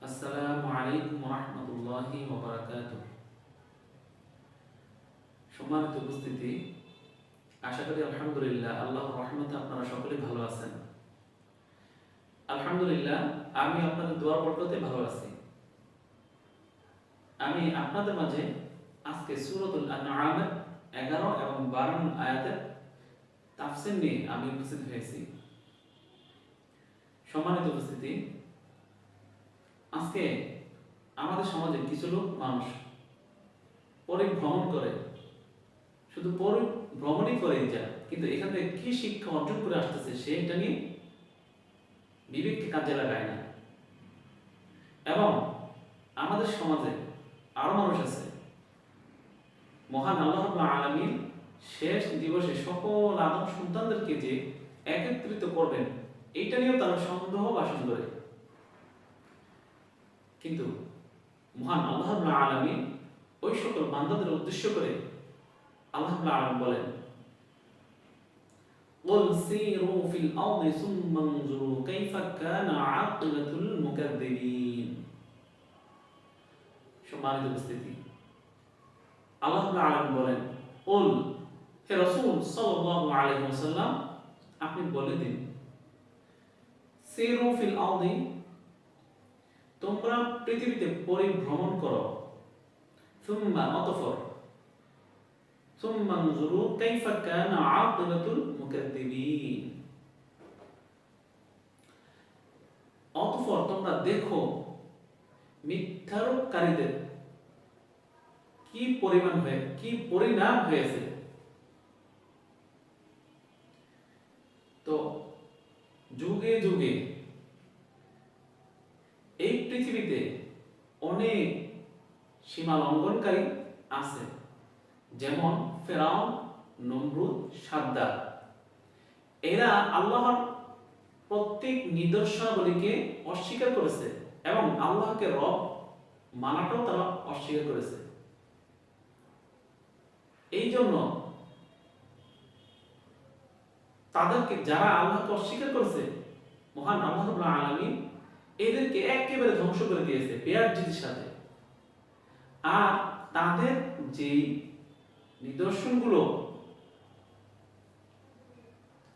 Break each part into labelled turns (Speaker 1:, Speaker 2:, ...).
Speaker 1: আসসালামু আলাইকুম ওয়া রাহমাতুল্লাহি ওয়া বারাকাতুহু। সম্মানিত উপস্থিতি, আশা করি আলহামদুলিল্লাহ আল্লাহর রহমতে আপনারা সকলেই ভালো আছেন। আলহামদুলিল্লাহ আমি আপনাদের দোয়ার বরকতে ভালো আছি। আমি আপনাদের মাঝে আজকে সূরাতুল আনআমের 11 এবং 12 নং আয়াতের তাফসীর নিয়ে আমি উপস্থিত হয়েছি। সম্মানিত উপস্থিতি, আজকে আমাদের সমাজে কিছু লোক মানুষ পরিভ্রমণ করে, শুধু পরিভ্রমণই করে যায়, কিন্তু এখান থেকে কি শিক্ষা অর্জন করে আসতেছে সেটা নিয়ে বিবেককে কাজে লাগায় না। এবং আমাদের সমাজে আরো মানুষ আছে, মহান আল্লাহ রাব্বুল আলামিন শেষ দিবসে সকল আদম সন্তানদেরকে যে একত্রিত করবেন এইটা নিয়েও তারা সন্দেহ বাসন করে। কিন্তু মহান আল্লাহ রাব্বুল আলামিন ওই সকল বান্দাদের উদ্দেশ্য করে আল্লাহ রাব্বুল আলামিন বলেন, قُلْ سِيرُوا فِي الْأَرْضِ ثُمَّ انظُرُوا كَيْفَ كَانَ عَاقِبَةُ الْمُكَذِّبِينَ। সম্মানিত উপস্থিতি, আল্লাহ রাব্বুল আলামিন বলেন, কুল, হে রাসূল সাল্লাল্লাহু আলাইহি ওয়াসাল্লাম, আপনি বলে দিন, সিরু ফিল আরদি, তোমরা পৃথিবীতে পরিভ্রমণ করো, সুম্মা অতঃপর, সুম্মা নজুরু কাইফা কানা আকিবাতুল মুকাদ্দিবিন, অতঃপর তোমরা দেখো মিথ্যারোপকারীদের কি পরিণাম হয়েছে। তো যুগে যুগে এই পৃথিবীতে অনেক সীমা লঙ্ঘনকারী আছে, যেমন ফেরাউন, নমরুদ, সাদ্দাত। এরা আল্লাহর প্রত্যেক নিদর্শনাবলীকে অস্বীকার করেছে এবং আল্লাহকে রব মানাটাও তারা অস্বীকার করেছে। এই জন্য তাদেরকে, যারা আল্লাহকে অস্বীকার করেছে, মহান আল্লাহ রাব্বুল আলামিন এদেরকে একেবারে ধ্বংস করে দিয়েছে বেয়াজ্জির সাথে। আর তাদের যে নিদর্শনগুলো,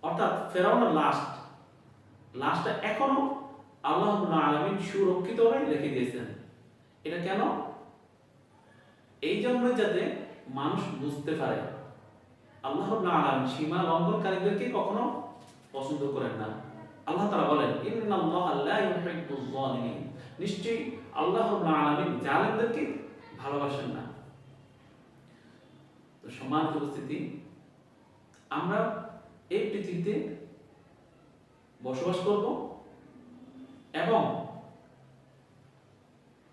Speaker 1: অর্থাৎ ফেরাউনের লাশটা এখনো আল্লাহ রাব্বুল আলামিন সুরক্ষিতভাবে রেখে দিয়েছেন। এটা কেন? এই জন্য যাতে মানুষ বুঝতে পারে আল্লাহ রাব্বুল আলামিন সীমা লঙ্ঘনকারীদেরকে কখনো পছন্দ করেন না। আল্লাহ তাআলা বলেন, ইন্নাল্লাহা লা ইউহিব্বুয যালিমিন, নিশ্চয়ই আল্লাহ রাব্বুল আলামিন জালেমদেরকে ভালোবাসেন না। তো সম্মানিত উপস্থিতি, আমরা এই পৃথিবীতে বসবাস করব এবং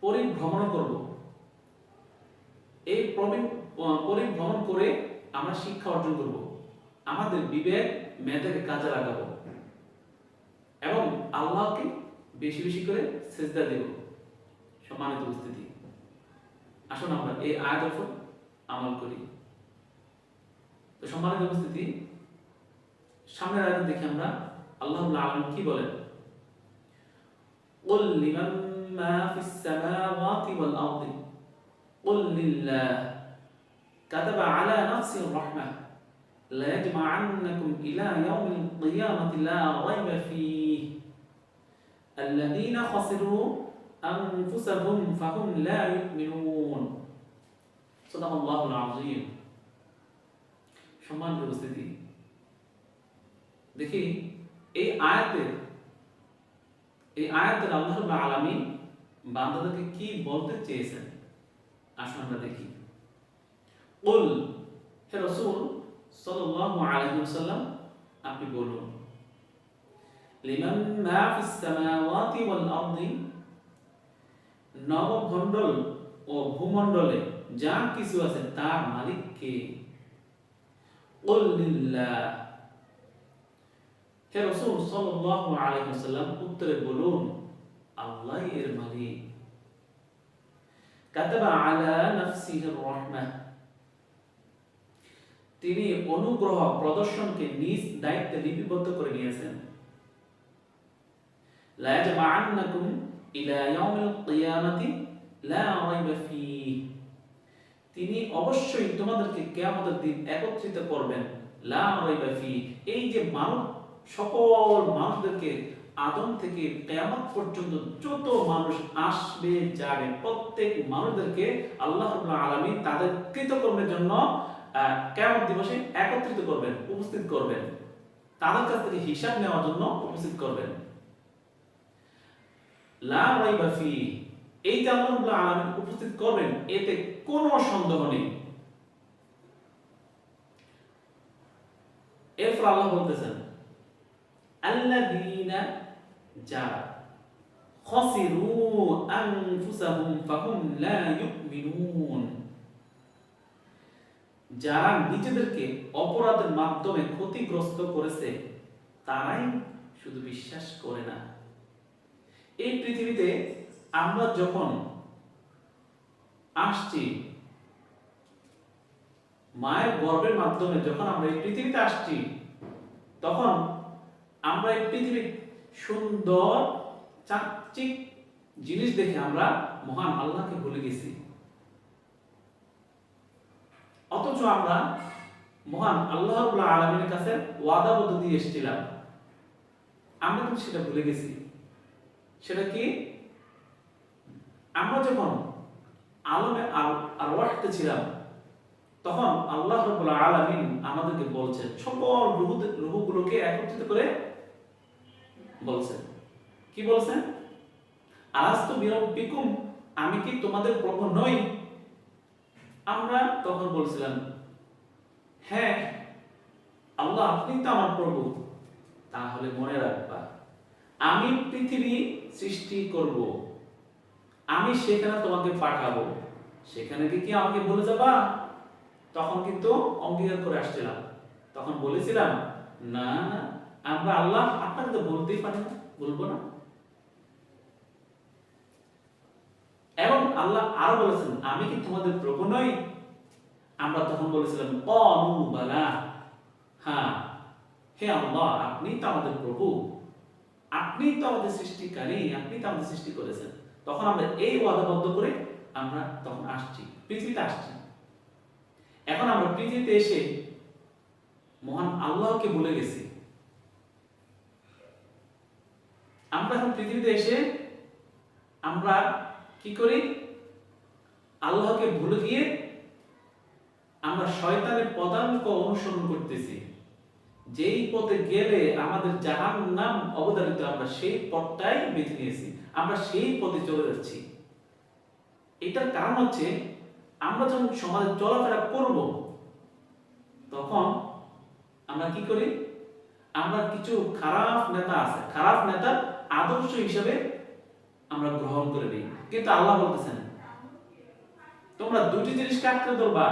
Speaker 1: পরিভ্রমণ করব। এই পরিভ্রমণ করে আমরা শিক্ষা অর্জন করব, আমাদের বিবেক মেধাকে কাজে লাগাবো এবং আল্লাহকে বেশি বেশি করে সিজদা দেব। সম্মানিত উপস্থিতি, আসুন আমরা এই আয়াতের উপর আমল করি। তো সম্মানিত উপস্থিতি, সামনের আয়াতে দেখি আমরা আল্লাহ রাব্বুল আলামিন কি বলেন, কুল লিমান মা ফিস সামাওয়াতি ওয়াল আরদি কুল লিল্লাহ কাতাবা আলা নাফসির রাহমাহ লা ইয়াজমা'আন্নাকুম ইলা ইয়াউমিল কিয়ামাতি লা রাইবা ফীহি আল্লাযীনা খাসিরু আনফুসাহুম ফাহুম লা ইউমিনুন। সাদাকাল্লাহুল আযীম। সম্মানিত উপস্থিতি, দেখি এই আয়াতে আল্লাহ রাব্বুল আলামিন বান্দাদেরকে কি বলতে চেয়েছেন। আসুন আমরা দেখি। কুল, হে রাসূল সাল্লাল্লাহু আলাইহি ওয়াসাল্লাম, আপনি বলুন, লিমান মা ফিস সামাওয়াতি ওয়াল আরদি, নবমণ্ডল ও ভূমণ্ডলে যা কিছু আছে তার মালিক কে। কুল লিল্লাহ, হে রাসূল সাল্লাল্লাহু আলাইহি ওয়াসাল্লাম উত্তরে বলুন, আল্লাহই এর মালিক। কাতাবা আলা নাফসিহির রাহমাহ, তিনি অনুগ্রহ প্রদর্শনকে নিজ দায়িত্বে লিপিবদ্ধ করে নিয়েছেন। লা ইয়াজমা'আন্নাকুম ইলা ইয়াউমিল কিয়ামাতি লা রাইবা ফীহ, তিনি অবশ্যই তোমাদেরকে কিয়ামতের দিন একত্রিত করবেন। লা রাইবা ফীহ, এই যে মানব, সকল মানুষদেরকে আদম থেকে কিয়ামত পর্যন্ত যত মানুষ আসবে যাবে প্রত্যেক মানুষদেরকে আল্লাহ রাব্বুল আলামিন তাদের কৃতকর্মের জন্য কিয়ামত দিবসে একত্রিত করবেন, উপস্থিত করবেন, তাদের কাছ থেকে হিসাব নেওয়ার জন্য উপস্থিত করবেন। লা রাইবা ফীহ, এই যে আল্লাহ রাব্বুল আলামিন উপস্থিত করবেন এতে কোনো সন্দেহ নেই। এরপর আল্লাহ বলতেছেন আল্লাযীনা যারা খাসিরু আনফুসাহুম ফাহুম লা ইউমিনুন, যারা নিজেদেরকে অপরাধের মাধ্যমে ক্ষতিগ্রস্ত করেছে তারাই শুধু বিশ্বাস করে না। এই পৃথিবীতে আমরা যখন আসছি, মায়ের গর্ভের মাধ্যমে যখন আমরা এই পৃথিবীতে আসছি, তখন আমরা এই পৃথিবীর সুন্দর চাকচিক জিনিস দেখে আমরা মহান আল্লাহকে ভুলে গেছি। অথচ আমরা মহান আল্লাহ রাব্বুল আলামিনের কাছে ওয়াদাবদ্ধ দিয়ে এসেছিলাম, আমরা কিন্তু সেটা ভুলে গেছি। সেটা কি? আমরা যখন আলমে আরওয়াহতে ছিলাম তখন আল্লাহ রাব্বুল আলামিন আমাদেরকে বলছেন, সকল রূহগুলোকে একত্রিত করে বলছেন, কি বলছেন? আলাস্তু বিরাব্বিকুম, আমি কি তোমাদের প্রভু নই? আমরা তখন বলছিলাম, হ্যাঁ আল্লাহ আপনি তো আমার প্রভু। তাহলে মনে রাখবা, আমি পৃথিবী সৃষ্টি করব, আমি সেখানে তোমাকে পাঠাবো, সেখানে কি আমাকে ভুলে যাবা? তখন কিন্তু অঙ্গীকার করে আসছিলাম, তখন বলেছিলাম না না, আমরা আল্লাহ আপনাকে তো বলতেই পারি না, বলবো না। এবং আল্লাহ আরো বলেছেন, আমি কি তোমাদের প্রভু নই? আমরা তখন বলেছিলাম ক্বালু বালা, হ্যাঁ হে আল্লাহ আপনি তো আমাদের প্রভু, আপনি তো আমাদের সৃষ্টিকারী, আপনি তো আমাদের সৃষ্টি করেছেন। তখন আমরা এই ওয়াদাবদ্ধ করে আমরা তখন আসছি, পৃথিবীতে আসছি। এখন আমরা পৃথিবীতে এসে মহান আল্লাহকে ভুলে গেছি। আমরা এখন পৃথিবীতে এসে আমরা কি করি? আল্লাহকে ভুলে গিয়ে আমরা শয়তানের পদাঙ্ক অনুসরণ করতেছি। যেই পথে গেলে আমাদের জাহান্নাম অবধারিত, আমরা সেই পথটাই বেছে নিয়েছি, আমরা সেই পথে চলে যাচ্ছি। এটার কারণ হচ্ছে আমরা যখন সমাজে চলাফেরা করব তখন আমরা কি করি? আমরা কিছু খারাপ নেতা আছে, খারাপ নেতার আদর্শ হিসেবে আমরা গ্রহণ করে নিই। কিন্তু আল্লাহ বলতেছেন তোমরা দুটি জিনিসকে আঁকড়ে ধরবা,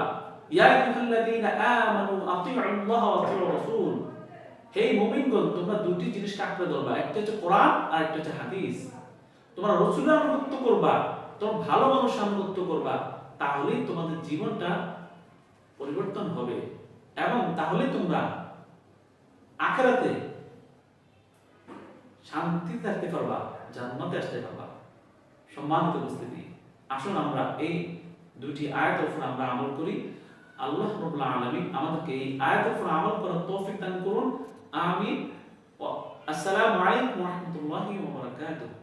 Speaker 1: ইয়া আইয়ুহাল্লাযীনা আমানু আতিউল্লাহ ওয়া আতিউর রাসূল, হে মুমিনগণ তোমরা দুটি জিনিসকে আঁকড়ে ধরবা, একটা হচ্ছে কোরআন আর একটা হচ্ছে হাদিস। তোমরা রাসূলের আনুগত্য করবা, তোমরা ভালো মানুষের আনুগত্য করবা, তাহলেই তোমাদের জীবনটা পরিবর্তন হবে এবং তাহলে তোমরা আখিরাতে শান্তি থাকতে পারবা, জান্নাতে আসতে পারবা। সম্মানিত উপস্থিতি, আসুন আমরা এই দুটি আয়াতের উপর আমরা আমল করি। আল্লাহ রাব্বুল আলামিন আমাদেরকে এই আয়াতের উপর আমল করার তৌফিক দান করুন। আমিন। আসসালামু আলাইকুম ওয়া রাহমাতুল্লাহি ওয়া বারাকাতুহু।